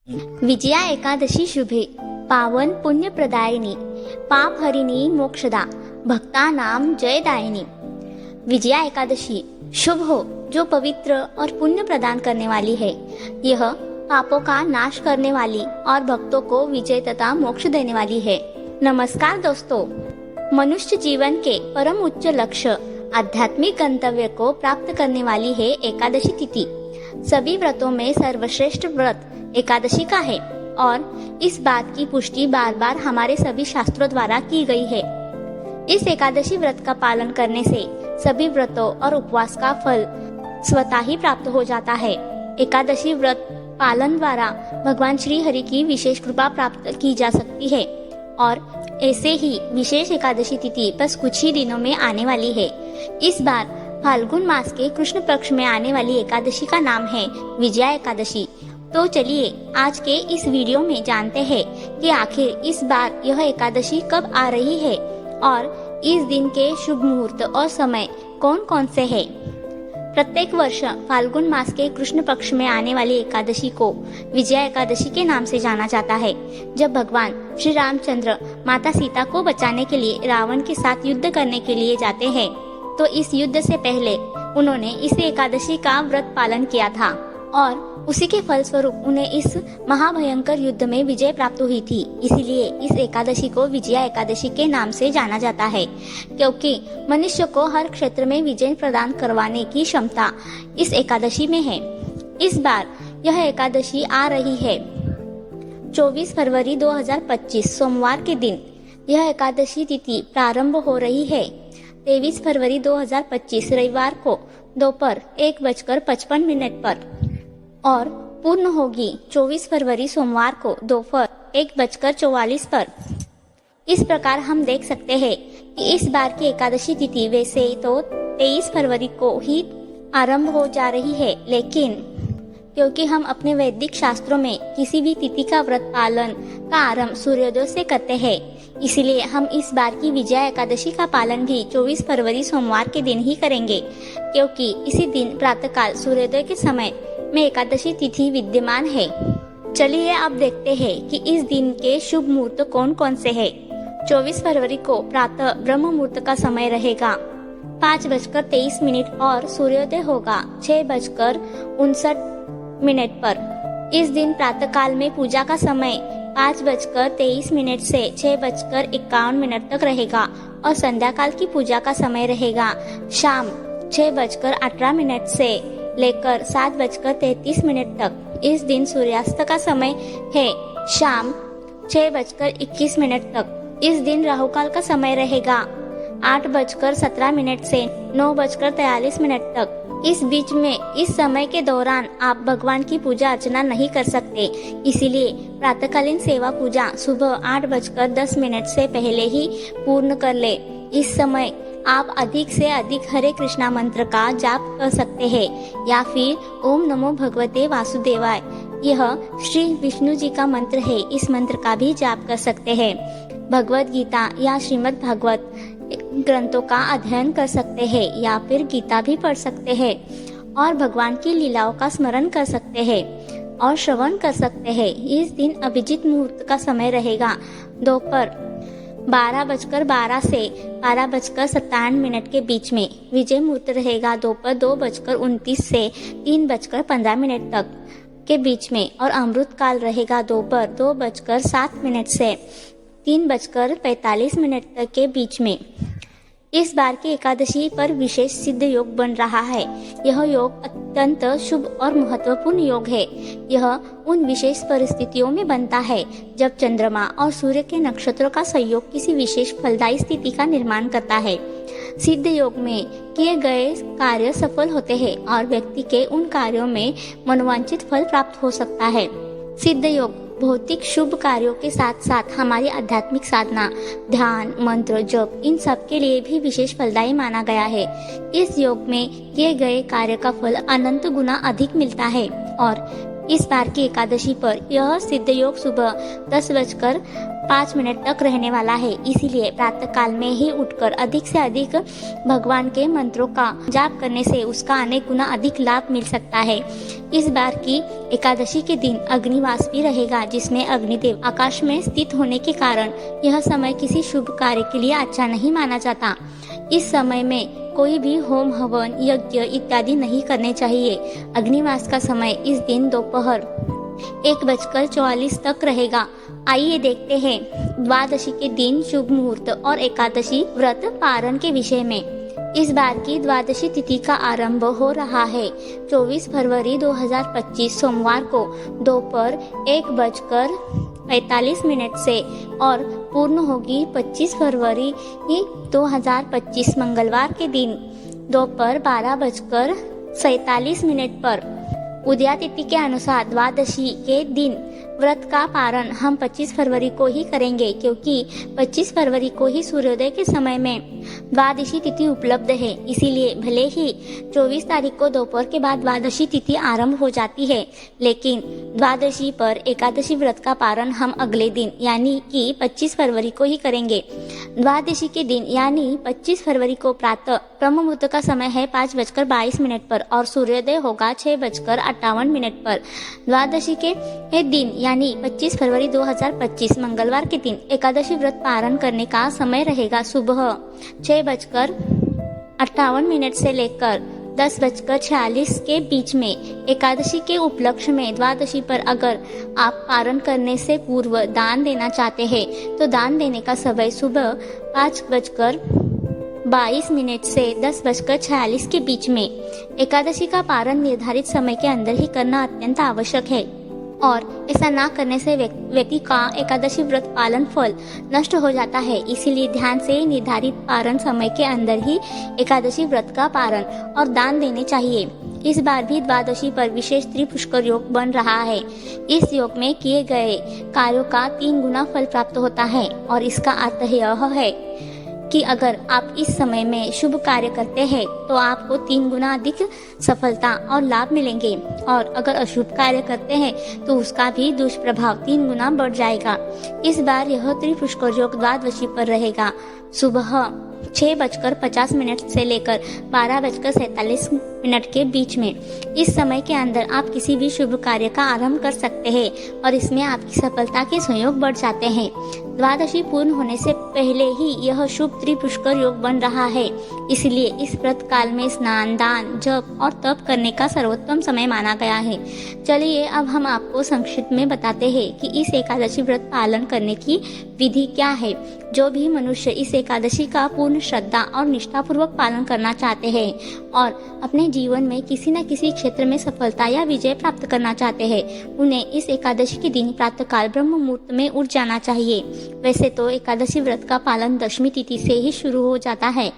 विजया एकादशी शुभे पावन पुण्य प्रदायिनी पाप हरिणी मोक्षदा भक्तानाम जयदायिनी। विजया एकादशी शुभ हो जो पवित्र और पुण्य प्रदान करने वाली है। यह पापों का नाश करने वाली और भक्तों को विजय तथा मोक्ष देने वाली है। नमस्कार दोस्तों, मनुष्य जीवन के परम उच्च लक्ष्य आध्यात्मिक गंतव्य को प्राप्त करने वाली है एकादशी तिथि। सभी व्रतों में सर्वश्रेष्ठ व्रत एकादशी का है और इस बात की पुष्टि बार बार हमारे सभी शास्त्रों द्वारा की गई है। इस एकादशी व्रत का पालन करने से सभी व्रतों और उपवास का फल स्वतः ही प्राप्त हो जाता है। एकादशी व्रत पालन द्वारा भगवान श्री हरि की विशेष कृपा प्राप्त की जा सकती है और ऐसे ही विशेष एकादशी तिथि बस कुछ ही दिनों में आने वाली है। इस बार फाल्गुन मास के कृष्ण पक्ष में आने वाली एकादशी का नाम है विजया एकादशी। तो चलिए आज के इस वीडियो में जानते हैं कि आखिर इस बार यह एकादशी कब आ रही है और इस दिन के शुभ मुहूर्त और समय कौन कौन से हैं। प्रत्येक वर्ष फाल्गुन मास के कृष्ण पक्ष में आने वाली एकादशी को विजया एकादशी के नाम से जाना जाता है। जब भगवान श्री रामचंद्र माता सीता को बचाने के लिए रावण के साथ युद्ध करने के लिए जाते हैं, तो इस युद्ध से पहले उन्होंने इस एकादशी का व्रत पालन किया था और उसी के फलस्वरूप उन्हें इस महाभयंकर युद्ध में विजय प्राप्त हुई थी। इसीलिए इस एकादशी को विजया एकादशी के नाम से जाना जाता है, क्योंकि मनुष्य को हर क्षेत्र में विजय प्रदान करवाने की क्षमता इस एकादशी में है। इस बार यह एकादशी आ रही है 24 फरवरी 2025 सोमवार के दिन। यह एकादशी तिथि प्रारंभ हो रही है 23 फरवरी 2025 रविवार को दोपहर 1:55 पर और पूर्ण होगी 24 फरवरी सोमवार को दोपहर 1:44 पर। इस प्रकार हम देख सकते हैं कि इस बार की एकादशी तिथि वैसे तो 23 फरवरी को ही आरंभ हो जा रही है, लेकिन क्योंकि हम अपने वैदिक शास्त्रों में किसी भी तिथि का व्रत पालन का आरंभ सूर्योदय से करते हैं, इसलिए हम इस बार की विजया एकादशी का पालन भी 24 फरवरी सोमवार के दिन ही करेंगे, क्योंकि इसी दिन प्रातःकाल सूर्योदय के समय में एकादशी तिथि विद्यमान है। चलिए अब देखते हैं कि इस दिन के शुभ मुहूर्त कौन कौन से हैं। 24 फरवरी को प्रातः ब्रह्म मुहूर्त का समय रहेगा 5:23 और सूर्योदय होगा 6:59 पर। इस दिन प्रातः काल में पूजा का समय 5:23 से 6:51 तक रहेगा और संध्या काल की पूजा का समय रहेगा शाम 6:18 से लेकर 7:33 तक। इस दिन सूर्यास्त का समय है शाम 6:21 तक। इस दिन राहु काल का समय रहेगा 8:17 से 9:43 तक। इस बीच में इस समय के दौरान आप भगवान की पूजा अर्चना नहीं कर सकते, इसीलिए प्रातःकालीन सेवा पूजा सुबह 8:10 से पहले ही पूर्ण कर ले। इस समय आप अधिक से अधिक हरे कृष्णा मंत्र का जाप कर सकते हैं या फिर ओम नमो भगवते वासुदेवाय, यह श्री विष्णु जी का मंत्र है, इस मंत्र का भी जाप कर सकते हैं। भगवत गीता या श्रीमद् भागवत ग्रंथों का अध्ययन कर सकते हैं या फिर गीता भी पढ़ सकते हैं और भगवान की लीलाओं का स्मरण कर सकते हैं और श्रवण कर सकते हैं। इस दिन अभिजीत मुहूर्त का समय रहेगा दोपहर 12:12 से 12:57 के बीच में। विजय मुहूर्त रहेगा दोपहर 2:29 से 3:15 तक के बीच में और अमृत काल रहेगा दोपहर 2:07 से 3:45 तक के बीच में। इस बार की एकादशी पर विशेष सिद्ध योग बन रहा है। यह योग अत्यंत शुभ और महत्वपूर्ण योग है। यह उन विशेष परिस्थितियों में बनता है जब चंद्रमा और सूर्य के नक्षत्रों का संयोग किसी विशेष फलदायी स्थिति का निर्माण करता है। सिद्ध योग में किए गए कार्य सफल होते हैं और व्यक्ति के उन कार्यों में मनोवांछित फल प्राप्त हो सकता है। सिद्ध योग भौतिक शुभ कार्यों के साथ साथ हमारी आध्यात्मिक साधना, ध्यान, मंत्र, जप इन सब के लिए भी विशेष फलदायी माना गया है। इस योग में किए गए कार्य का फल अनंत गुना अधिक मिलता है और इस बार की एकादशी पर यह सिद्ध योग सुबह 10:05 तक रहने वाला है। इसीलिए प्रातः काल में ही उठकर अधिक से अधिक भगवान के मंत्रों का जाप करने से उसका अनेक गुना अधिक लाभ मिल सकता है। इस बार की एकादशी के दिन अग्निवास भी रहेगा, जिसमें अग्निदेव आकाश में स्थित होने के कारण यह समय किसी शुभ कार्य के लिए अच्छा नहीं माना जाता। इस समय में कोई भी होम हवन यज्ञ इत्यादि नहीं करने चाहिए। अग्निवास का समय इस दिन दोपहर 1:44 तक रहेगा। आइए देखते हैं द्वादशी के दिन शुभ मुहूर्त और एकादशी व्रत पारण के विषय में। इस बार की द्वादशी तिथि का आरंभ हो रहा है 24 फरवरी 2025 सोमवार को दोपहर 1:45 से और पूर्ण होगी 25 फरवरी 2025 मंगलवार के दिन दोपहर 12:47 पर। उदया तिथि के अनुसार द्वादशी के दिन व्रत का पारण हम 25 फरवरी को ही करेंगे, क्योंकि 25 फरवरी को ही सूर्योदय के समय में द्वादशी तिथि उपलब्ध है। इसीलिए भले ही 24 तारीख को दोपहर के बाद द्वादशी तिथि आरंभ हो जाती है, लेकिन द्वादशी पर एकादशी व्रत का पारण हम अगले दिन यानी कि 25 फरवरी को ही करेंगे। द्वादशी के दिन यानी 25 फरवरी को प्रातः ब्रह्म मुहूर्त का समय है 5:22 पर और सूर्योदय होगा 6:58 पर। द्वादशी के दिन यानी 25 फरवरी 2025 मंगलवार के दिन एकादशी व्रत पारण करने का समय रहेगा सुबह 6:58 से लेकर 10:46 के बीच में। एकादशी के उपलक्ष्य में द्वादशी पर अगर आप पारण करने से पूर्व दान देना चाहते हैं तो दान देने का समय सुबह 5:22 से 10:46 के बीच में। एकादशी का पारण निर्धारित समय के अंदर ही करना अत्यंत आवश्यक है और ऐसा ना करने से व्यक्ति का एकादशी व्रत पालन फल नष्ट हो जाता है। इसीलिए ध्यान से निर्धारित पारण समय के अंदर ही एकादशी व्रत का पारण और दान देने चाहिए। इस बार भी द्वादशी पर विशेष त्रिपुष्कर योग बन रहा है। इस योग में किए गए कार्यों का 3 गुना फल प्राप्त होता है और इसका अर्थ यह है कि अगर आप इस समय में शुभ कार्य करते हैं तो आपको 3 गुना अधिक सफलता और लाभ मिलेंगे, और अगर अशुभ कार्य करते हैं तो उसका भी दुष्प्रभाव 3 गुना बढ़ जाएगा। इस बार यह त्रिपुष्कर योग द्वादशी पर रहेगा सुबह 6:50 से लेकर 12:47 के बीच में। इस समय के अंदर आप किसी भी शुभ कार्य का आरंभ कर सकते हैं और इसमें आपकी सफलता के संयोग बढ़ जाते हैं। द्वादशी पूर्ण होने से पहले ही यह शुभ त्रिपुष्कर योग बन रहा है, इसलिए इस व्रत काल में स्नान, दान, जप और तप करने का सर्वोत्तम समय माना गया है। चलिए अब हम आपको संक्षिप्त में बताते हैं कि इस एकादशी व्रत पालन करने की विधि क्या है। जो भी मनुष्य इस एकादशी का पूर्ण श्रद्धा और निष्ठापूर्वक पालन करना चाहते हैं और अपने जीवन में किसी न किसी क्षेत्र में सफलता या विजय प्राप्त करना चाहते हैं, उन्हें इस एकादशी के दिन प्रातःकाल ब्रह्म मुहूर्त में उठ जाना चाहिए। वैसे तो एकादशी व्रत का पालन दशमी तिथि से ही शुरू हो जाता है।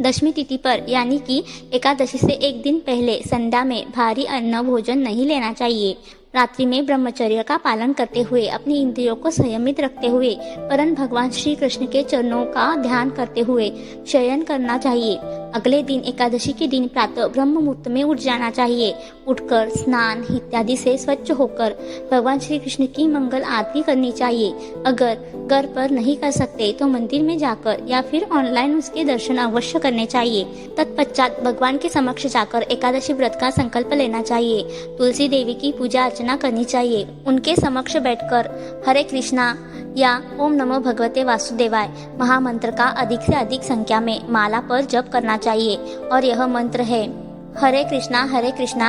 दशमी तिथि पर यानी कि एकादशी से एक दिन पहले संध्या में भारी अन्न भोजन नहीं लेना चाहिए। रात्रि में ब्रह्मचर्य का पालन करते हुए अपनी इंद्रियों को संयमित रखते हुए परम भगवान श्री कृष्ण के चरणों का ध्यान करते हुए शयन करना चाहिए। अगले दिन एकादशी के दिन प्रातः ब्रह्म मुहूर्त में उठ जाना चाहिए। उठकर स्नान इत्यादि से स्वच्छ होकर भगवान श्री कृष्ण की मंगल आरती करनी चाहिए। अगर घर पर नहीं कर सकते तो मंदिर में जाकर या फिर ऑनलाइन उसके दर्शन अवश्य करने चाहिए। तत्पश्चात भगवान के समक्ष जाकर एकादशी व्रत का संकल्प लेना चाहिए। तुलसी देवी की पूजा अर्चना करनी चाहिए। उनके समक्ष बैठकर हरे कृष्णा या ओम नमो भगवते वासुदेवाय महामंत्र का अधिक से अधिक संख्या में माला पर जप करना चाहिए और यह मंत्र है हरे कृष्णा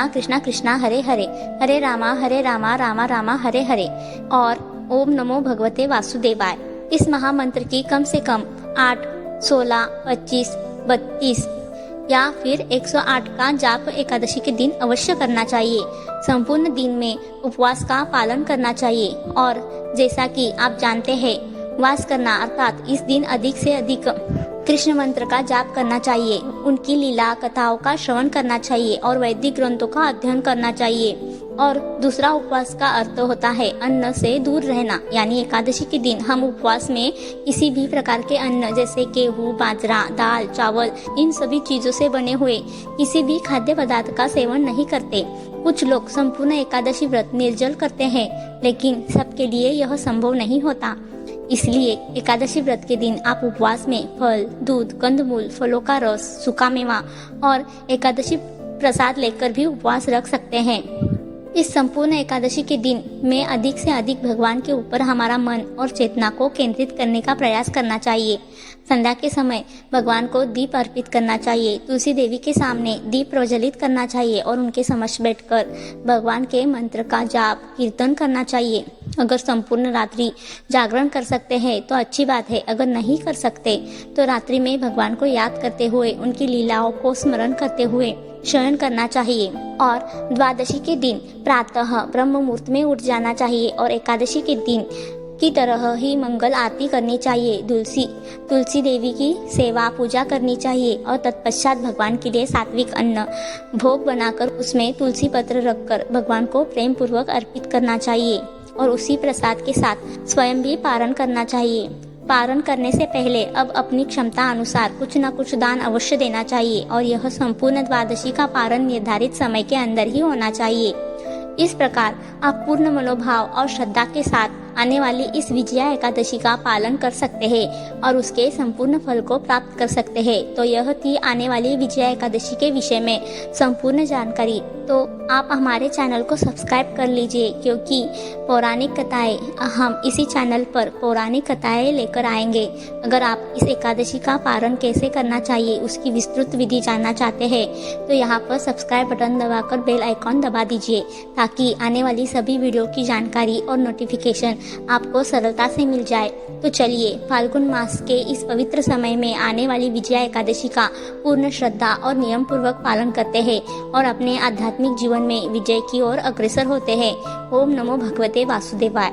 कृष्णा कृष्णा हरे हरे, हरे रामा रामा रामा हरे हरे और ओम नमो भगवते वासुदेवाय। इस महामंत्र की कम से कम 8, 16, 25, 32 या फिर 108 का जाप एकादशी के दिन अवश्य करना चाहिए। संपूर्ण दिन में उपवास का पालन करना चाहिए और जैसा कि आप जानते हैं, वास करना अर्थात इस दिन अधिक से अधिक कृष्ण मंत्र का जाप करना चाहिए, उनकी लीला कथाओं का श्रवण करना चाहिए और वैदिक ग्रंथों का अध्ययन करना चाहिए। और दूसरा उपवास का अर्थ होता है अन्न से दूर रहना, यानी एकादशी के दिन हम उपवास में किसी भी प्रकार के अन्न जैसे गेहूं, बाजरा, दाल, चावल इन सभी चीजों से बने हुए किसी भी खाद्य पदार्थ का सेवन नहीं करते। कुछ लोग संपूर्ण एकादशी व्रत निर्जल करते हैं, लेकिन सबके लिए यह संभव नहीं होता। इसलिए एकादशी व्रत के दिन आप उपवास में फल, दूध, कंदमूल, फलों का रस, सूखा मेवा और एकादशी प्रसाद लेकर भी उपवास रख सकते हैं। इस संपूर्ण एकादशी के दिन में अधिक से अधिक भगवान के ऊपर हमारा मन और चेतना को केंद्रित करने का प्रयास करना चाहिए। संध्या के समय भगवान को दीप अर्पित करना चाहिए, तुलसी देवी के सामने दीप प्रज्वलित करना चाहिए और उनके समक्ष बैठकर भगवान के मंत्र का जाप कीर्तन करना चाहिए। अगर संपूर्ण रात्रि जागरण कर सकते हैं तो अच्छी बात है, अगर नहीं कर सकते तो रात्रि में भगवान को याद करते हुए उनकी लीलाओं को स्मरण करते हुए शयन करना चाहिए। और द्वादशी के दिन प्रातः ब्रह्म मुहूर्त में उठ जाना चाहिए और एकादशी के दिन की तरह ही मंगल आरती करनी चाहिए। तुलसी देवी की सेवा पूजा करनी चाहिए और तत्पश्चात भगवान के लिए सात्विक अन्न भोग बनाकर उसमें तुलसी पत्र रखकर भगवान को प्रेम पूर्वक अर्पित करना चाहिए और उसी प्रसाद के साथ स्वयं भी पारण करना चाहिए। पारण करने से पहले अब अपनी क्षमता अनुसार कुछ न कुछ दान अवश्य देना चाहिए और यह संपूर्ण द्वादशी का पारण निर्धारित समय के अंदर ही होना चाहिए। इस प्रकार आप पूर्ण मनोभाव और श्रद्धा के साथ आने वाली इस विजया एकादशी का पालन कर सकते हैं और उसके संपूर्ण फल को प्राप्त कर सकते हैं। तो यह थी आने वाली विजया एकादशी के विषय में संपूर्ण जानकारी। तो आप हमारे चैनल को सब्सक्राइब कर लीजिए, क्योंकि पौराणिक कथाएं हम इसी चैनल पर पौराणिक कथाएं लेकर आएंगे। अगर आप इस एकादशी का पारण कैसे करना चाहिए उसकी विस्तृत विधि जानना चाहते हैं तो यहाँ पर सब्सक्राइब बटन दबाकर बेल आइकॉन दबा दीजिए, ताकि आने वाली सभी वीडियो की जानकारी और नोटिफिकेशन आपको सरलता से मिल जाए। तो चलिए फाल्गुन मास के इस पवित्र समय में आने वाली विजया एकादशी का पूर्ण श्रद्धा और नियम पूर्वक पालन करते हैं और अपने आध्यात्मिक जीवन में विजय की ओर अग्रसर होते हैं। ओम नमो भगवते वासुदेवाय।